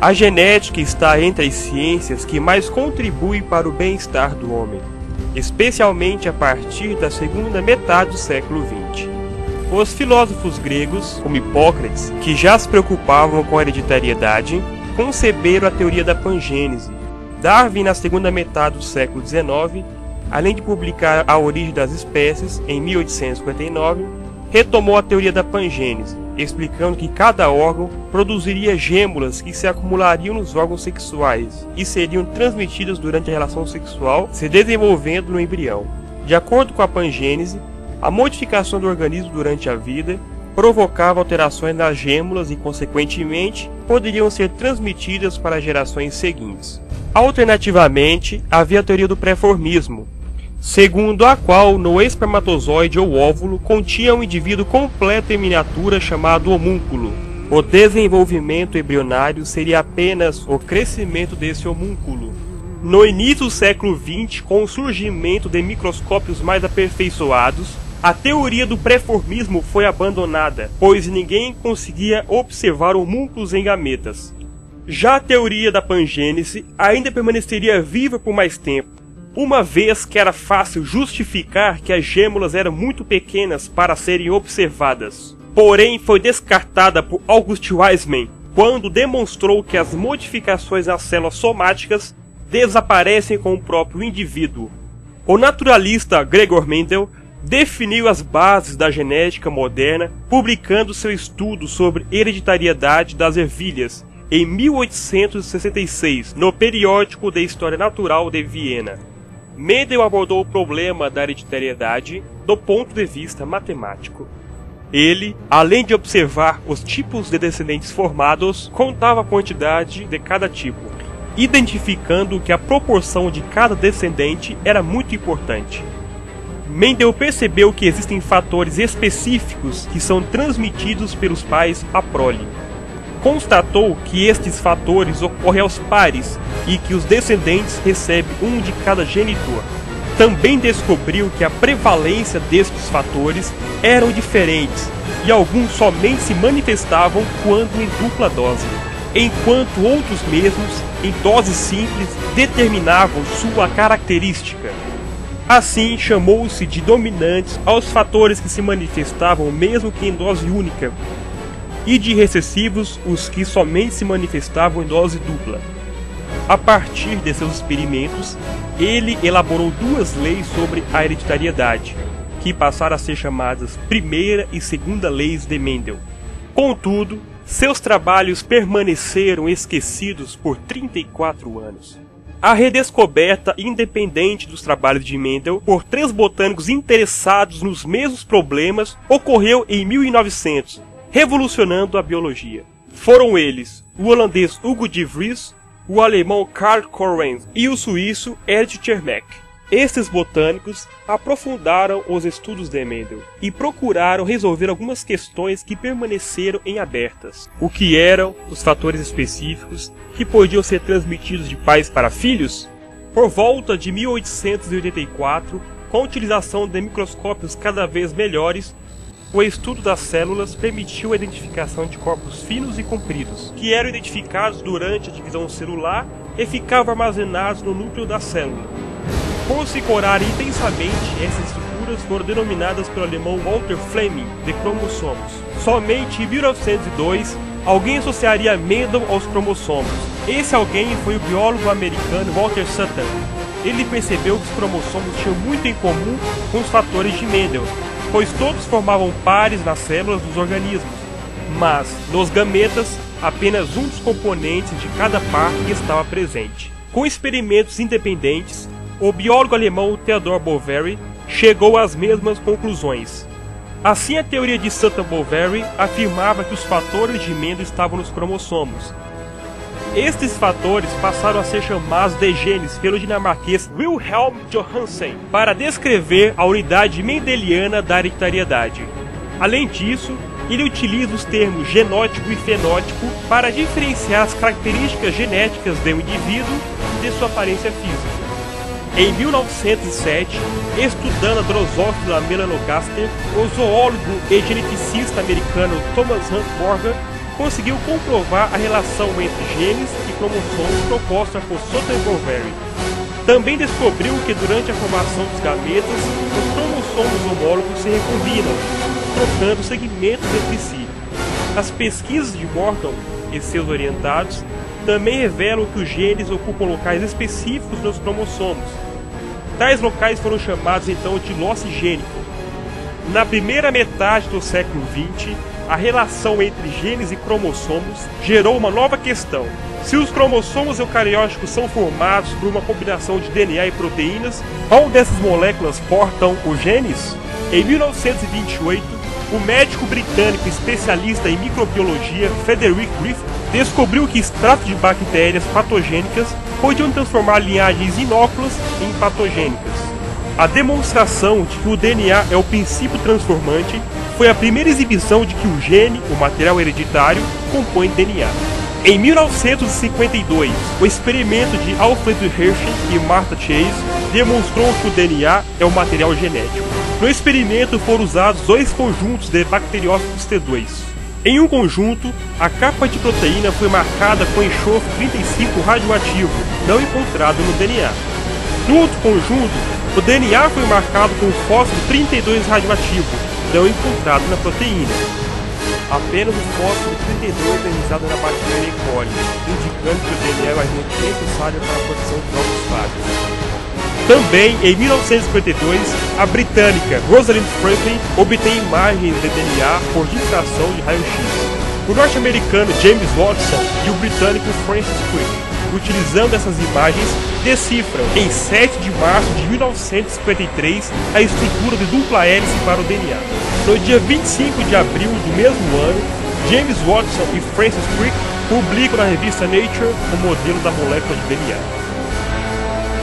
A genética está entre as ciências que mais contribuem para o bem-estar do homem, especialmente a partir da segunda metade do século XX. Os filósofos gregos, como Hipócrates, que já se preocupavam com a hereditariedade, conceberam a teoria da pangênese. Darwin, na segunda metade do século XIX, além de publicar A Origem das Espécies, em 1859, retomou a teoria da pangênese, explicando que cada órgão produziria gêmulas que se acumulariam nos órgãos sexuais e seriam transmitidas durante a relação sexual, se desenvolvendo no embrião. De acordo com a pangênese, a modificação do organismo durante a vida provocava alterações nas gêmulas e, consequentemente, poderiam ser transmitidas para gerações seguintes. Alternativamente, havia a teoria do pré-formismo, segundo a qual no espermatozoide ou óvulo continha um indivíduo completo em miniatura chamado homúnculo. O desenvolvimento embrionário seria apenas o crescimento desse homúnculo. No início do século XX, com o surgimento de microscópios mais aperfeiçoados, a teoria do pré-formismo foi abandonada, pois ninguém conseguia observar homúnculos em gametas. Já a teoria da pangênese ainda permaneceria viva por mais tempo, uma vez que era fácil justificar que as gêmulas eram muito pequenas para serem observadas. Porém, foi descartada por August Weismann quando demonstrou que as modificações nas células somáticas desaparecem com o próprio indivíduo. O naturalista Gregor Mendel definiu as bases da genética moderna, publicando seu estudo sobre hereditariedade das ervilhas em 1866, no Periódico de História Natural de Viena. Mendel abordou o problema da hereditariedade do ponto de vista matemático. Ele, além de observar os tipos de descendentes formados, contava a quantidade de cada tipo, identificando que a proporção de cada descendente era muito importante. Mendel percebeu que existem fatores específicos que são transmitidos pelos pais à prole. Constatou que estes fatores ocorrem aos pares e que os descendentes recebem um de cada genitor. Também descobriu que a prevalência destes fatores eram diferentes e alguns somente se manifestavam quando em dupla dose, enquanto outros mesmos, em doses simples, determinavam sua característica. Assim, chamou-se de dominantes aos fatores que se manifestavam mesmo que em dose única, e de recessivos os que somente se manifestavam em dose dupla. A partir de seus experimentos, ele elaborou duas leis sobre a hereditariedade, que passaram a ser chamadas Primeira e Segunda Leis de Mendel. Contudo, seus trabalhos permaneceram esquecidos por 34 anos. A redescoberta independente dos trabalhos de Mendel por três botânicos interessados nos mesmos problemas ocorreu em 1900, revolucionando a biologia. Foram eles o holandês Hugo de Vries, o alemão Karl Correns e o suíço Erich Chermek. Estes botânicos aprofundaram os estudos de Mendel e procuraram resolver algumas questões que permaneceram em abertas. O que eram os fatores específicos que podiam ser transmitidos de pais para filhos? Por volta de 1884, com a utilização de microscópios cada vez melhores, o estudo das células permitiu a identificação de corpos finos e compridos, que eram identificados durante a divisão celular e ficavam armazenados no núcleo da célula. Por se corarem intensamente, essas estruturas foram denominadas pelo alemão Walter Flemming de cromossomos. Somente em 1902, alguém associaria Mendel aos cromossomos. Esse alguém foi o biólogo americano Walter Sutton. Ele percebeu que os cromossomos tinham muito em comum com os fatores de Mendel, pois todos formavam pares nas células dos organismos, mas, nos gametas, apenas um dos componentes de cada par estava presente. Com experimentos independentes, o biólogo alemão Theodor Boveri chegou às mesmas conclusões. Assim, a teoria de Sutton-Boveri afirmava que os fatores de Mendel estavam nos cromossomos. Estes fatores passaram a ser chamados de genes pelo dinamarquês Wilhelm Johannsen para descrever a unidade mendeliana da hereditariedade. Além disso, ele utiliza os termos genótipo e fenótipo para diferenciar as características genéticas de um indivíduo de sua aparência física. Em 1907, estudando a Drosophila melanogaster, o zoólogo e geneticista americano Thomas Hunt Morgan conseguiu comprovar a relação entre genes e cromossomos proposta por Sotenberg. Também descobriu que durante a formação dos gametas, os cromossomos homólogos se recombinam, trocando segmentos entre si. As pesquisas de Morton e seus orientados também revelam que os genes ocupam locais específicos nos cromossomos. Tais locais foram chamados então de loce gênico. Na primeira metade do século XX, a relação entre genes e cromossomos gerou uma nova questão. Se os cromossomos eucarióticos são formados por uma combinação de DNA e proteínas, qual dessas moléculas portam os genes? Em 1928, o médico britânico especialista em microbiologia Frederick Griffith descobriu que extratos de bactérias patogênicas podiam transformar linhagens inóculas em patogênicas. A demonstração de que o DNA é o princípio transformante foi a primeira exibição de que o gene, o material hereditário, compõe DNA. Em 1952, o experimento de Alfred Hershey e Martha Chase demonstrou que o DNA é o material genético. No experimento foram usados dois conjuntos de bacteriófagos T2. Em um conjunto, a capa de proteína foi marcada com enxofre 35 radioativo, não encontrado no DNA. No outro conjunto, o DNA foi marcado com fósforo 32 radioativo, não encontrado na proteína. Apenas o fósforo 32 é realizado na bactéria E. coli, indicando que o DNA é o agente necessário para a produção de novos fagos. Também, em 1952, a britânica Rosalind Franklin obtém imagens de DNA por difração de raio-x. O norte-americano James Watson e o britânico Francis Crick, utilizando essas imagens, decifram, em 7 de março de 1953, a estrutura de dupla hélice para o DNA. No dia 25 de abril do mesmo ano, James Watson e Francis Crick publicam na revista Nature o modelo da molécula de DNA.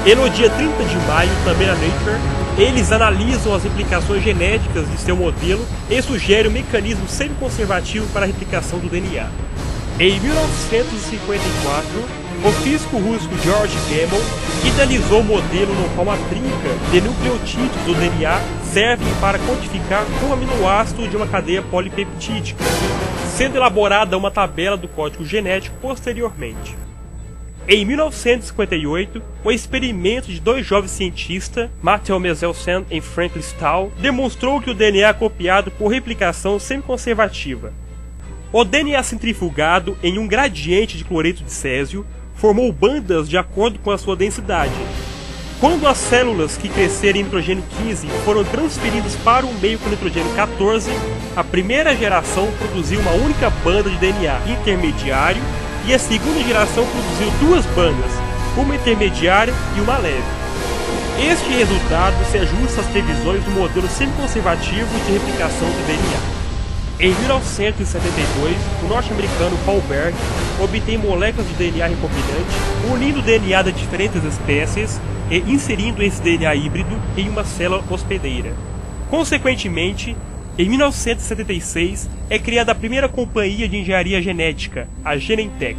E no dia 30 de maio, também na Nature, eles analisam as implicações genéticas de seu modelo e sugerem um mecanismo semi-conservativo para a replicação do DNA. Em 1954, o físico russo George Gamow idealizou um modelo no qual a trinca de nucleotídeos do DNA serve para codificar um aminoácido de uma cadeia polipeptídica, sendo elaborada uma tabela do código genético posteriormente. Em 1958, o experimento de dois jovens cientistas, Matthew Meselson e Franklin Stahl, demonstrou que o DNA é copiado por replicação semi-conservativa. O DNA centrifugado em um gradiente de cloreto de césio formou bandas de acordo com a sua densidade. Quando as células que cresceram em nitrogênio 15 foram transferidas para um meio com nitrogênio 14, a primeira geração produziu uma única banda de DNA intermediário e a segunda geração produziu duas bandas, uma intermediária e uma leve. Este resultado se ajusta às previsões do modelo semi-conservativo de replicação do DNA. Em 1972, o norte-americano Paul Berg obtém moléculas de DNA recombinante, unindo o DNA de diferentes espécies e inserindo esse DNA híbrido em uma célula hospedeira. Consequentemente, em 1976, é criada a primeira companhia de engenharia genética, a Genentech.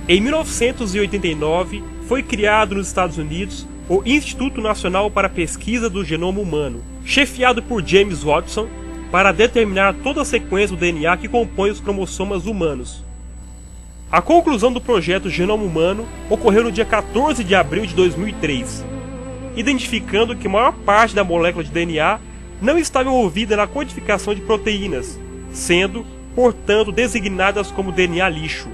Em 1989, foi criado nos Estados Unidos o Instituto Nacional para a Pesquisa do Genoma Humano, chefiado por James Watson, para determinar toda a sequência do DNA que compõe os cromossomas humanos. A conclusão do projeto Genoma Humano ocorreu no dia 14 de abril de 2003, identificando que a maior parte da molécula de DNA não estava envolvida na codificação de proteínas, sendo, portanto, designadas como DNA lixo.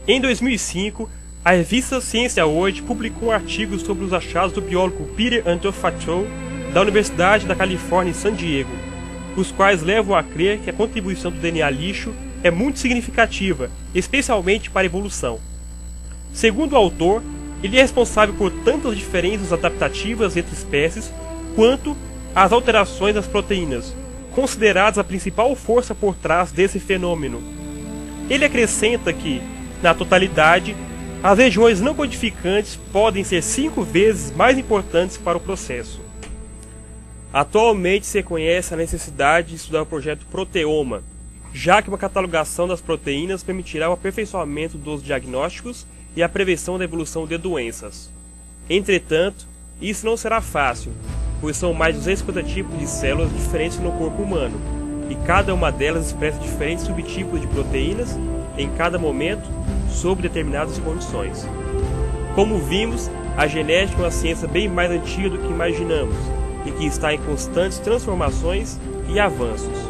Em 2005, a revista Ciência Hoje publicou um artigo sobre os achados do biólogo Peter Antofatou, da Universidade da Califórnia em San Diego, os quais levam a crer que a contribuição do DNA lixo é muito significativa, especialmente para a evolução. Segundo o autor, ele é responsável por tantas diferenças adaptativas entre espécies, quanto as alterações das proteínas, consideradas a principal força por trás desse fenômeno. Ele acrescenta que, na totalidade, as regiões não codificantes podem ser 5 vezes mais importantes para o processo. Atualmente se conhece a necessidade de estudar o projeto Proteoma, já que uma catalogação das proteínas permitirá o aperfeiçoamento dos diagnósticos e a prevenção da evolução de doenças. Entretanto, isso não será fácil, pois são mais de 250 tipos de células diferentes no corpo humano, e cada uma delas expressa diferentes subtipos de proteínas em cada momento, sob determinadas condições. Como vimos, a genética é uma ciência bem mais antiga do que imaginamos e que está em constantes transformações e avanços.